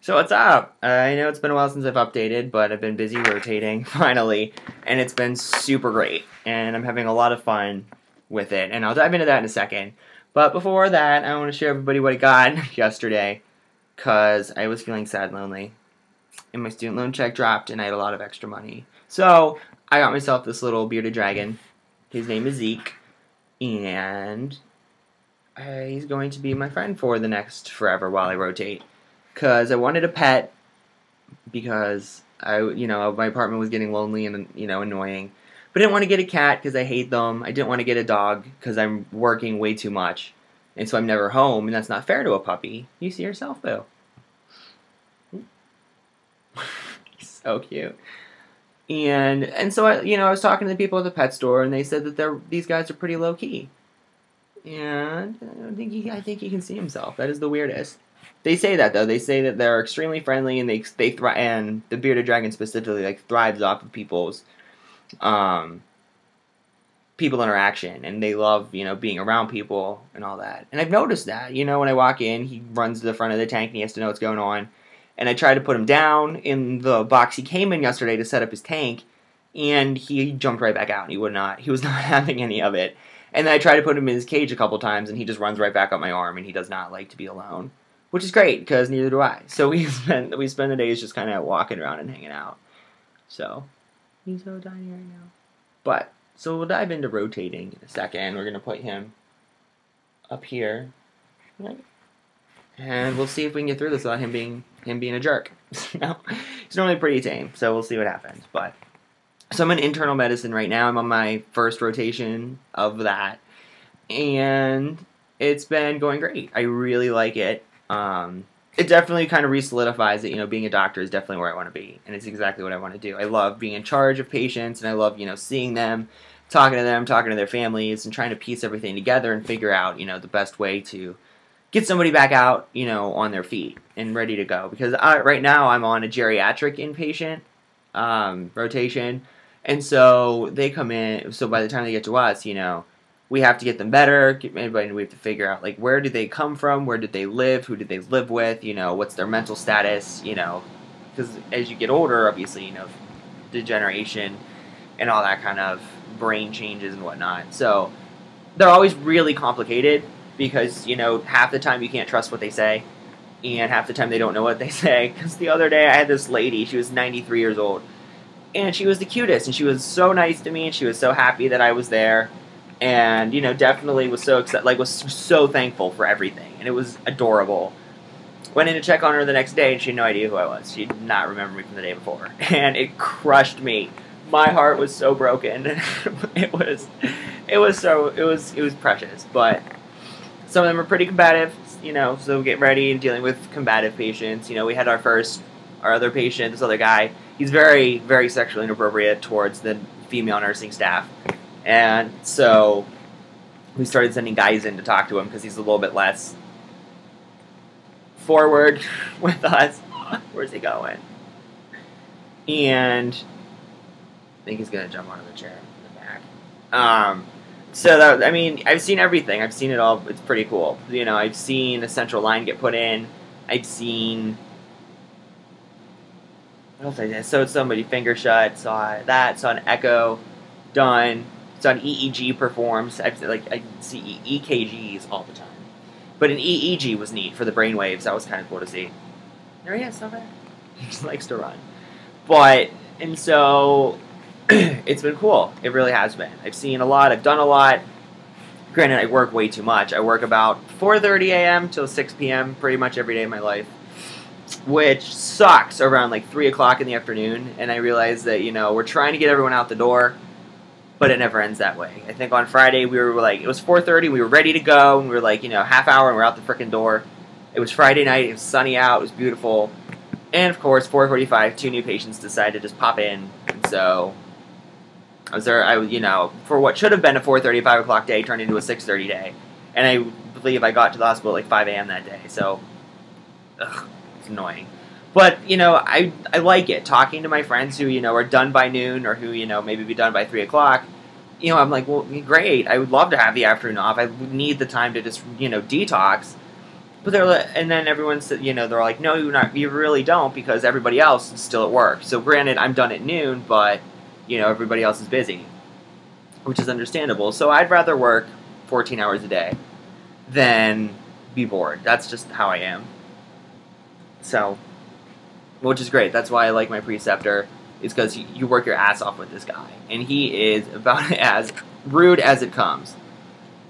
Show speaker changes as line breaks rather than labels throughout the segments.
So what's up? I know it's been a while since I've updated, but I've been busy rotating, finally, and it's been super great, and I'm having a lot of fun with it, and I'll dive into that in a second. But before that, I want to share everybody what I got yesterday, because I was feeling sad and lonely, and my student loan check dropped, and I had a lot of extra money. So, I got myself this little bearded dragon. His name is Zeke, and he's going to be my friend for the next forever while I rotate. Because I wanted a pet, because my apartment was getting lonely and annoying. But I didn't want to get a cat because I hate them. I didn't want to get a dog because I'm working way too much, and so I'm never home, and that's not fair to a puppy. You see yourself, Boo. He's so cute. And so I was talking to the people at the pet store, and they said that these guys are pretty low key. And I think he can see himself. That is the weirdest. They say that, though. They say that they're extremely friendly, and and the bearded dragon specifically thrives off of people's people interaction, and they love being around people and all that. And I've noticed that when I walk in, he runs to the front of the tank and he has to know what's going on. And I tried to put him down in the box he came in yesterday to set up his tank, and he jumped right back out. And he was not having any of it. And then I tried to put him in his cage a couple times, and he just runs right back up my arm, and he does not like to be alone. Which is great, because neither do I. So we spend the days just kind of walking around and hanging out. So, he's so tiny right now. So we'll dive into rotating in a second. We're going to put him up here. Right? And we'll see if we can get through this without him being a jerk. No, he's normally pretty tame, so we'll see what happens. So I'm in internal medicine right now. I'm on my first rotation of that. And it's been going great. I really like it. It definitely kind of re-solidifies that, being a doctor is definitely where I want to be. And it's exactly what I want to do. I love being in charge of patients, and I love, seeing them, talking to their families, and trying to piece everything together and figure out, the best way to get somebody back out, on their feet and ready to go. Because right now I'm on a geriatric inpatient rotation. And so they come in, so by the time they get to us, we have to get them better. We have to figure out, where did they come from? Where did they live? Who did they live with? What's their mental status? Because as you get older, obviously, degeneration and all that kind of brain changes and whatnot. So they're always really complicated because, half the time you can't trust what they say, and half the time they don't know what they say. Because the other day I had this lady, she was 93 years old, and she was the cutest, and she was so nice to me, and she was so happy that I was there. And, definitely was so excited, was so thankful for everything. And it was adorable. Went in to check on her the next day, and she had no idea who I was. She did not remember me from the day before. And it crushed me. My heart was so broken. it was precious. But some of them are pretty combative, so get ready and dealing with combative patients. We had our other patient, this other guy. He's very, very sexually inappropriate towards the female nursing staff. And so we started sending guys in to talk to him because he's a little bit less forward with us. Where's he going? And I think he's going to jump onto the chair in the back. I've seen everything. I've seen it all. It's pretty cool. I've seen a central line get put in. I've seen... What else I did? Sewed somebody finger shut. Saw an echo done. Saw an EEG performs. I see EKGs all the time. But an EEG was neat for the brain waves. That was kind of cool to see. There he is, over there. He just likes to run. And so, it's been cool. It really has been. I've seen a lot. I've done a lot. Granted, I work way too much. I work about 4:30 a.m. till 6 p.m. pretty much every day of my life. Which sucks around 3 o'clock in the afternoon. And I realize that, we're trying to get everyone out the door. But it never ends that way. I think on Friday we were it was 4:30, we were ready to go, and we were half hour and we're out the frickin' door. It was Friday night, it was sunny out, it was beautiful. And of course, 4:45, 2 new patients decided to just pop in. And so, I was there, for what should have been a 4:30, 5 o'clock day turned into a 6:30 day. And I believe I got to the hospital at 5 a.m. that day, so, it's annoying. But, I like it. Talking to my friends who, are done by noon or who, maybe be done by 3 o'clock, I'm like, well, great. I would love to have the afternoon off. I need the time to just, detox. But and then everyone's, they're like, no, you really don't, because everybody else is still at work. So granted, I'm done at noon, but, everybody else is busy, which is understandable. So I'd rather work 14 hours a day than be bored. That's just how I am. So, which is great. That's why I like my preceptor, is because you work your ass off with this guy. And he is about as rude as it comes.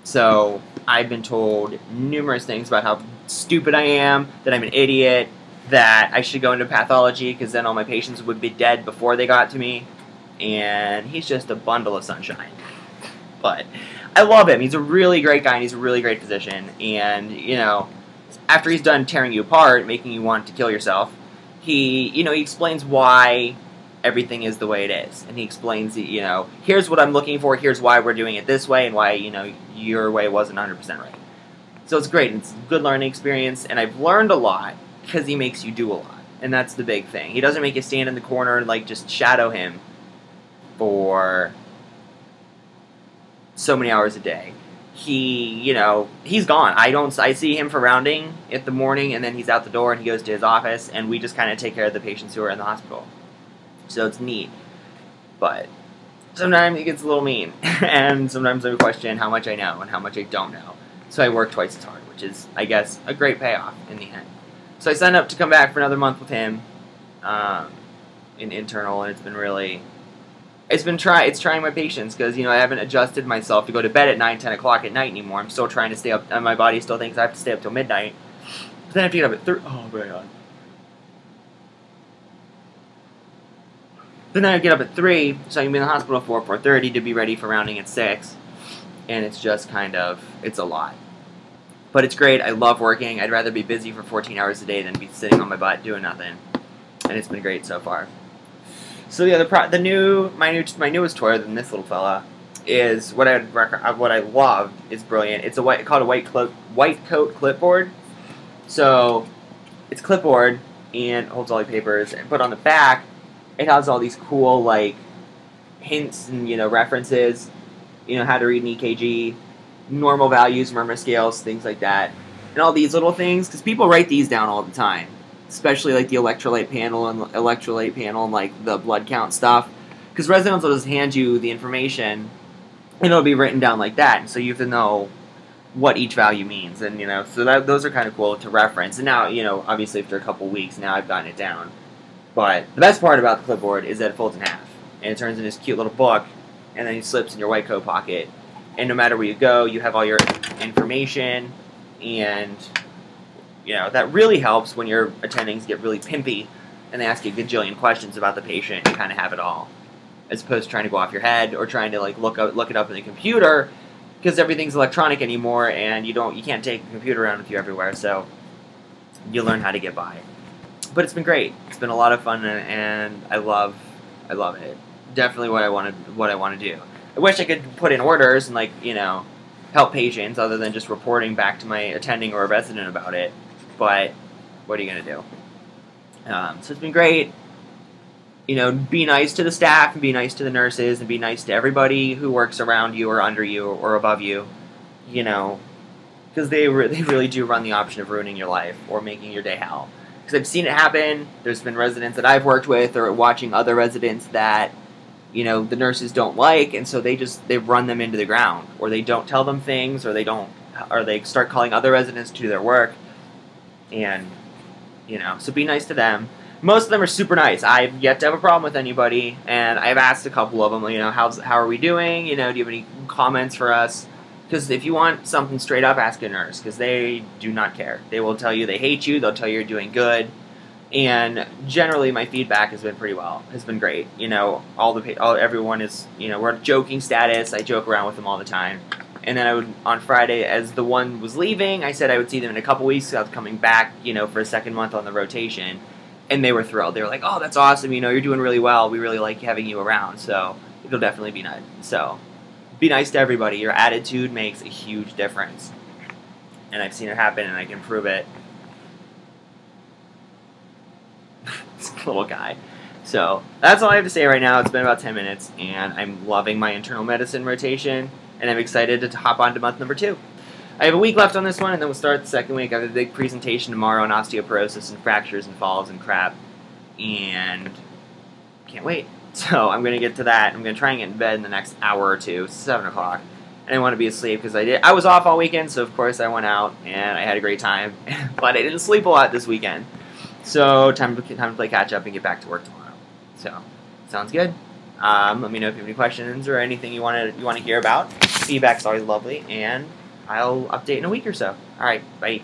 So, I've been told numerous things about how stupid I am, that I'm an idiot, that I should go into pathology because then all my patients would be dead before they got to me. And he's just a bundle of sunshine. But I love him. He's a really great guy and he's a really great physician. And, after he's done tearing you apart, making you want to kill yourself, he explains why everything is the way it is. And he explains, here's what I'm looking for, here's why we're doing it this way, and why, your way wasn't 100% right. So it's great. It's a good learning experience, and I've learned a lot because he makes you do a lot. And that's the big thing. He doesn't make you stand in the corner and, just shadow him for so many hours a day. He's gone. I see him for rounding in the morning, and then he's out the door, and he goes to his office, and we just kind of take care of the patients who are in the hospital. So it's neat. But sometimes it gets a little mean, and sometimes I question how much I know and how much I don't know. So I work twice as hard, which is, I guess, a great payoff in the end. So I signed up to come back for another month with him in internal, and it's been really... It's trying my patience, because, I haven't adjusted myself to go to bed at 9, 10 o'clock at night anymore. I'm still trying to stay up, and my body still thinks I have to stay up till midnight. But then I have to get up at 3. Oh, my God. Then I get up at 3, so I can be in the hospital for 4:30 to be ready for rounding at 6. And it's just it's a lot. But it's great. I love working. I'd rather be busy for 14 hours a day than be sitting on my butt doing nothing. And it's been great so far. So yeah, my newest toy than this little fella is what I love is brilliant. It's called a white coat clipboard. So it's clipboard and holds all your papers. But on the back, it has all these cool hints and references. How to read an EKG, normal values, murmur scales, things like that, and all these little things because people write these down all the time. Especially the electrolyte panel and the blood count stuff, because residents will just hand you the information, and it'll be written down like that, and so you have to know what each value means, and so those are kind of cool to reference. And now obviously after a couple weeks, now I've gotten it down. But the best part about the clipboard is that it folds in half, and it turns into this cute little book, and then it slips in your white coat pocket, and no matter where you go, you have all your information, and that really helps when your attendings get really pimpy and they ask you a gajillion questions about the patient. You kind of have it all, as opposed to trying to go off your head or trying to look it up in the computer, because everything's electronic anymore, and you can't take the computer around with you everywhere. So you learn how to get by. But it's been great. It's been a lot of fun, and I love it. Definitely what I want to do. I wish I could put in orders and help patients other than just reporting back to my attending or a resident about it. But what are you going to do? So it's been great. Be nice to the staff, and be nice to the nurses, and be nice to everybody who works around you or under you or above you. Because they really do run the option of ruining your life or making your day hell. Because I've seen it happen. There's been residents that I've worked with or watching other residents that the nurses don't like, and so they run them into the ground, or they don't tell them things, or they start calling other residents to do their work. And, so be nice to them. Most of them are super nice. I've yet to have a problem with anybody, and I've asked a couple of them, how are we doing? Do you have any comments for us? Because if you want something straight up, ask a nurse, because they do not care. They will tell you they hate you, they'll tell you you're doing good, and generally my feedback has been great. Everyone is, we're at joking status. I joke around with them all the time. And then on Friday, as the one was leaving, I said I would see them in a couple weeks, so I was coming back, for a second month on the rotation. And they were thrilled. They were like, oh, that's awesome, you're doing really well. We really like having you around, so it'll definitely be nice. So, be nice to everybody. Your attitude makes a huge difference. And I've seen it happen, and I can prove it. This little guy. So, that's all I have to say right now. It's been about 10 minutes, and I'm loving my internal medicine rotation. And I'm excited to hop on to month number 2. I have a week left on this one, and then we'll start the second week. I have a big presentation tomorrow on osteoporosis and fractures and falls and crap, and can't wait. So I'm going to get to that. I'm going to try and get in bed in the next hour or two, 7 o'clock. I didn't want to be asleep because I was off all weekend, so of course I went out and I had a great time, but I didn't sleep a lot this weekend. So time to play catch up and get back to work tomorrow. So sounds good. Let me know if you have any questions or anything you want to hear about. Feedback's always lovely, and I'll update in a week or so. All right, bye.